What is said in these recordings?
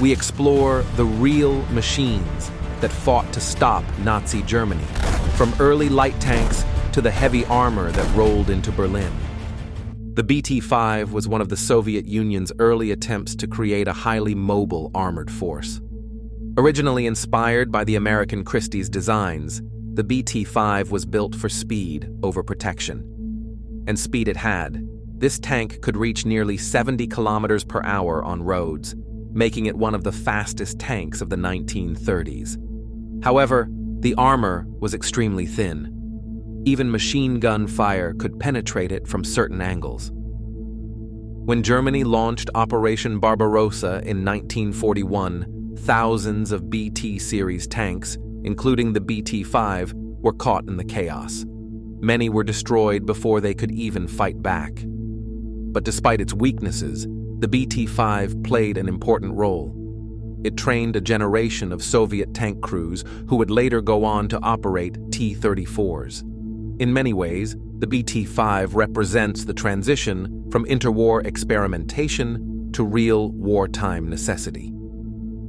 we explore the real machines that fought to stop Nazi Germany, from early light tanks to the heavy armor that rolled into Berlin. The BT-5 was one of the Soviet Union's early attempts to create a highly mobile armored force. Originally inspired by the American Christie's designs, the BT-5 was built for speed over protection. And speed it had. This tank could reach nearly 70 kilometers per hour on roads, making it one of the fastest tanks of the 1930s. However, the armor was extremely thin. Even machine gun fire could penetrate it from certain angles. When Germany launched Operation Barbarossa in 1941, thousands of BT series tanks, including the BT-5, were caught in the chaos. Many were destroyed before they could even fight back. But despite its weaknesses, the BT-5 played an important role. It trained a generation of Soviet tank crews who would later go on to operate T-34s. In many ways, the BT-5 represents the transition from interwar experimentation to real wartime necessity.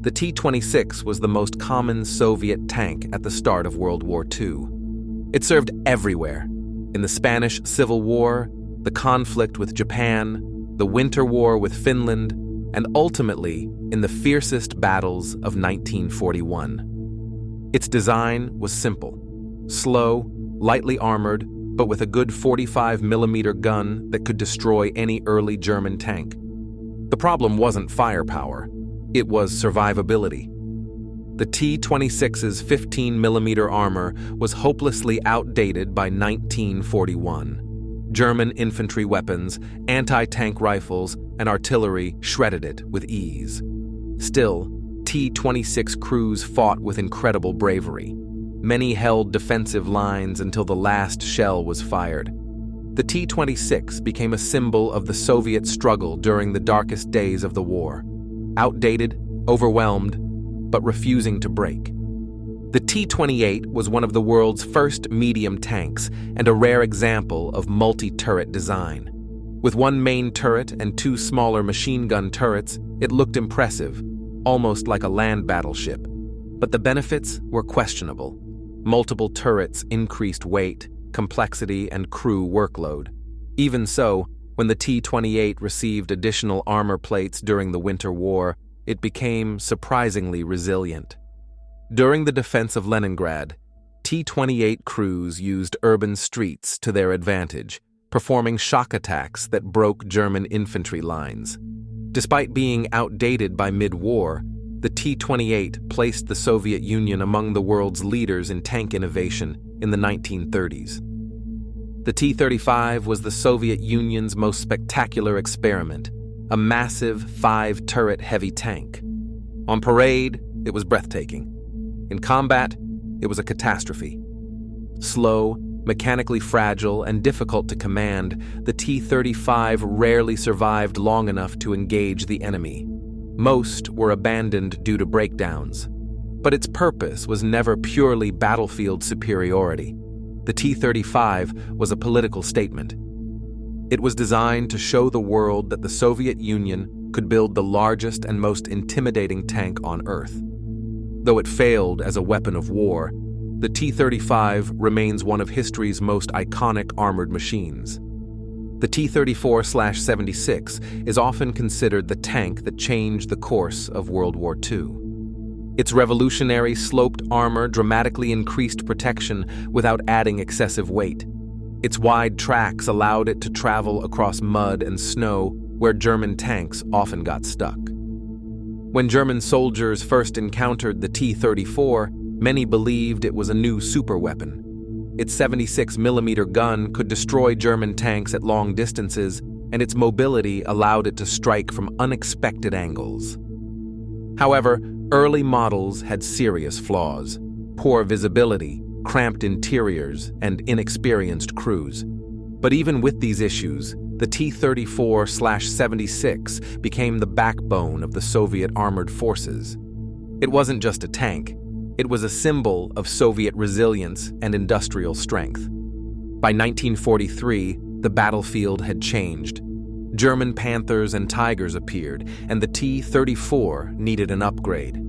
The T-26 was the most common Soviet tank at the start of World War II. It served everywhere: in the Spanish Civil War, the conflict with Japan, the Winter War with Finland, and ultimately in the fiercest battles of 1941. Its design was simple: slow, lightly armored, but with a good 45mm gun that could destroy any early German tank. The problem wasn't firepower, it was survivability. The T-26's 15mm armor was hopelessly outdated by 1941. German infantry weapons, anti-tank rifles, and artillery shredded it with ease. Still, T-26 crews fought with incredible bravery. Many held defensive lines until the last shell was fired. The T-26 became a symbol of the Soviet struggle during the darkest days of the war. Outdated, overwhelmed, but refusing to break. The T-28 was one of the world's first medium tanks and a rare example of multi-turret design. With one main turret and two smaller machine gun turrets, it looked impressive, almost like a land battleship. But the benefits were questionable. Multiple turrets increased weight, complexity, and crew workload. Even so, when the T-28 received additional armor plates during the Winter War, it became surprisingly resilient. During the defense of Leningrad, T-28 crews used urban streets to their advantage, performing shock attacks that broke German infantry lines. Despite being outdated by mid-war, the T-28 placed the Soviet Union among the world's leaders in tank innovation in the 1930s. The T-35 was the Soviet Union's most spectacular experiment, a massive 5-turret heavy tank. On parade, it was breathtaking. In combat, it was a catastrophe. Slow, mechanically fragile, and difficult to command, the T-35 rarely survived long enough to engage the enemy. Most were abandoned due to breakdowns. But its purpose was never purely battlefield superiority. The T-35 was a political statement. It was designed to show the world that the Soviet Union could build the largest and most intimidating tank on Earth. Though it failed as a weapon of war, the T-35 remains one of history's most iconic armored machines. The T-34/76 is often considered the tank that changed the course of World War II. Its revolutionary sloped armor dramatically increased protection without adding excessive weight. Its wide tracks allowed it to travel across mud and snow where German tanks often got stuck. When German soldiers first encountered the T-34, many believed it was a new superweapon. Its 76mm gun could destroy German tanks at long distances, and its mobility allowed it to strike from unexpected angles. However, early models had serious flaws: poor visibility, cramped interiors, and inexperienced crews. But even with these issues, the T-34/76 became the backbone of the Soviet armored forces. It wasn't just a tank. It was a symbol of Soviet resilience and industrial strength. By 1943, the battlefield had changed. German Panthers and Tigers appeared, and the T-34 needed an upgrade.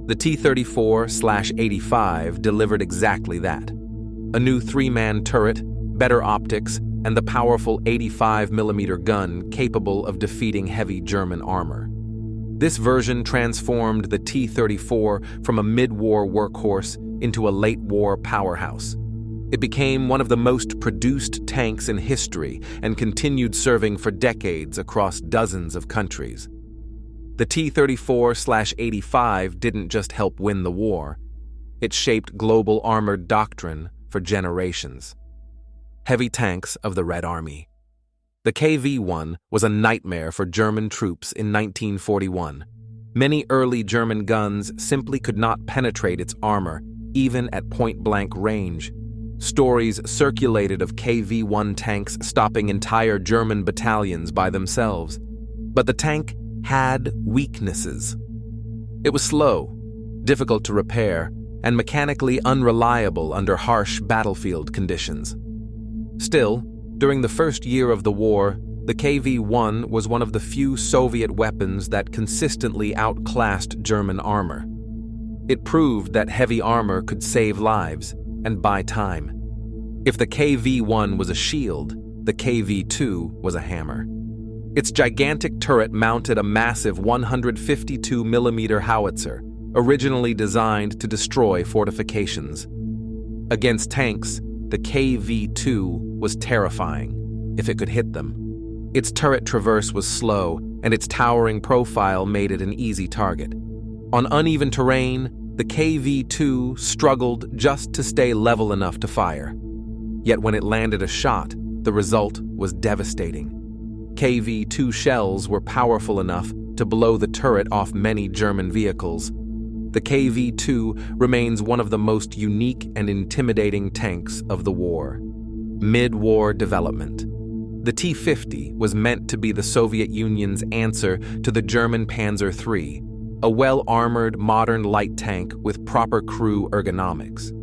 The T-34/85 delivered exactly that. A new 3-man turret, better optics, and the powerful 85mm gun capable of defeating heavy German armor. This version transformed the T-34 from a mid-war workhorse into a late-war powerhouse. It became one of the most produced tanks in history and continued serving for decades across dozens of countries. The T-34/85 didn't just help win the war. It shaped global armored doctrine for generations. Heavy tanks of the Red Army. The KV-1 was a nightmare for German troops in 1941. Many early German guns simply could not penetrate its armor, even at point-blank range. Stories circulated of KV-1 tanks stopping entire German battalions by themselves. But the tank had weaknesses. It was slow, difficult to repair, and mechanically unreliable under harsh battlefield conditions. Still, during the first year of the war, the KV-1 was one of the few Soviet weapons that consistently outclassed German armor. It proved that heavy armor could save lives and buy time. If the KV-1 was a shield, the KV-2 was a hammer. Its gigantic turret mounted a massive 152mm howitzer, originally designed to destroy fortifications. Against tanks, the KV-2 was terrifying, if it could hit them. Its turret traverse was slow, and its towering profile made it an easy target. On uneven terrain, the KV-2 struggled just to stay level enough to fire. Yet when it landed a shot, the result was devastating. KV-2 shells were powerful enough to blow the turret off many German vehicles. The KV-2 remains one of the most unique and intimidating tanks of the war. Mid-war development. The T-50 was meant to be the Soviet Union's answer to the German Panzer III, a well-armored modern light tank with proper crew ergonomics.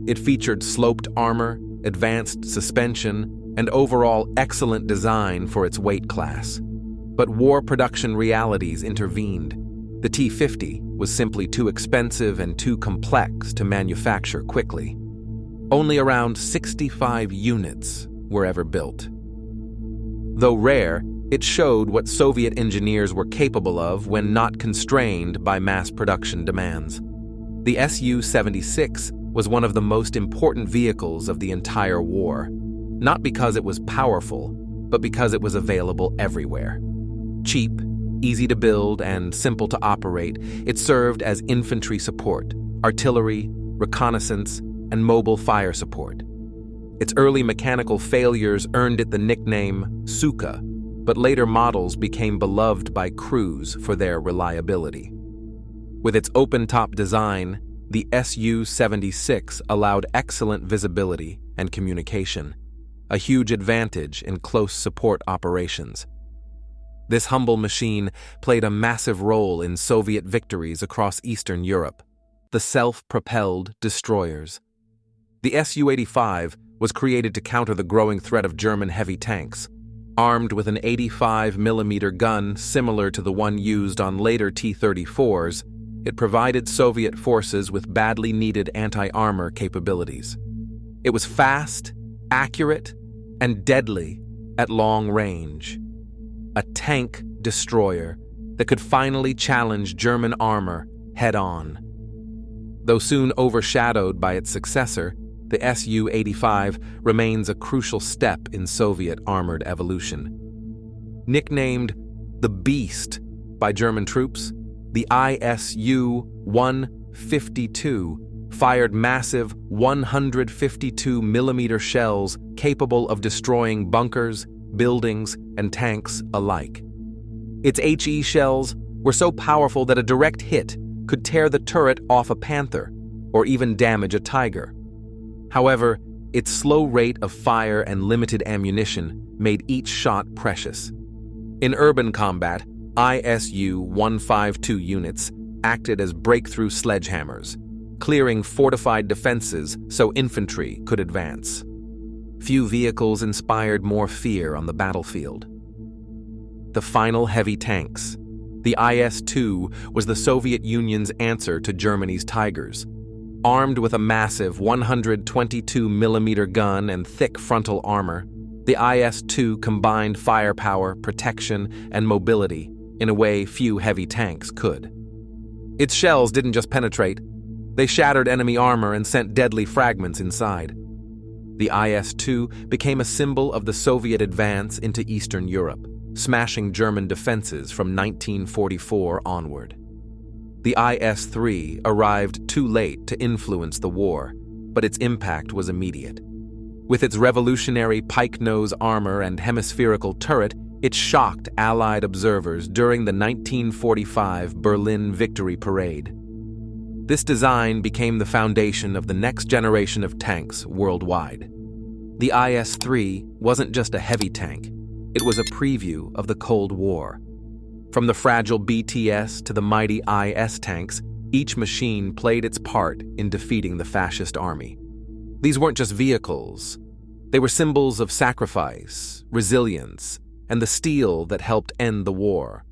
It featured sloped armor, advanced suspension, and overall excellent design for its weight class. But war production realities intervened. The T-50 was simply too expensive and too complex to manufacture quickly. Only around 65 units were ever built. Though rare, it showed what Soviet engineers were capable of when not constrained by mass production demands. The Su-76 was one of the most important vehicles of the entire war, not because it was powerful, but because it was available everywhere. Cheap, easy to build, and simple to operate, it served as infantry support, artillery, reconnaissance, and mobile fire support. Its early mechanical failures earned it the nickname Suka, but later models became beloved by crews for their reliability. With its open-top design, the Su-76 allowed excellent visibility and communication, a huge advantage in close support operations. This humble machine played a massive role in Soviet victories across Eastern Europe, the self-propelled destroyers. The Su-85 was created to counter the growing threat of German heavy tanks. Armed with an 85mm gun similar to the one used on later T-34s, it provided Soviet forces with badly needed anti-armor capabilities. It was fast, accurate, and deadly at long range. A tank destroyer that could finally challenge German armor head-on. Though soon overshadowed by its successor, the Su-85 remains a crucial step in Soviet armored evolution. Nicknamed the Beast by German troops, the Isu-152 fired massive 152mm shells capable of destroying bunkers, buildings, and tanks alike. Its HE shells were so powerful that a direct hit could tear the turret off a Panther or even damage a Tiger. However, its slow rate of fire and limited ammunition made each shot precious. In urban combat, Isu-152 units acted as breakthrough sledgehammers, clearing fortified defenses so infantry could advance. Few vehicles inspired more fear on the battlefield. the final heavy tanks. The IS-2 was the Soviet Union's answer to Germany's Tigers. Armed with a massive 122mm gun and thick frontal armor, the IS-2 combined firepower, protection, and mobility in a way few heavy tanks could. Its shells didn't just penetrate, they shattered enemy armor and sent deadly fragments inside. The IS-2 became a symbol of the Soviet advance into Eastern Europe, smashing German defenses from 1944 onward. The IS-3 arrived too late to influence the war, but its impact was immediate. With its revolutionary pike nose armor and hemispherical turret, it shocked Allied observers during the 1945 Berlin Victory Parade. This design became the foundation of the next generation of tanks worldwide. The IS-3 wasn't just a heavy tank, it was a preview of the Cold War. From the fragile BTS to the mighty IS tanks, each machine played its part in defeating the fascist army. These weren't just vehicles, they were symbols of sacrifice, resilience, and the steel that helped end the war.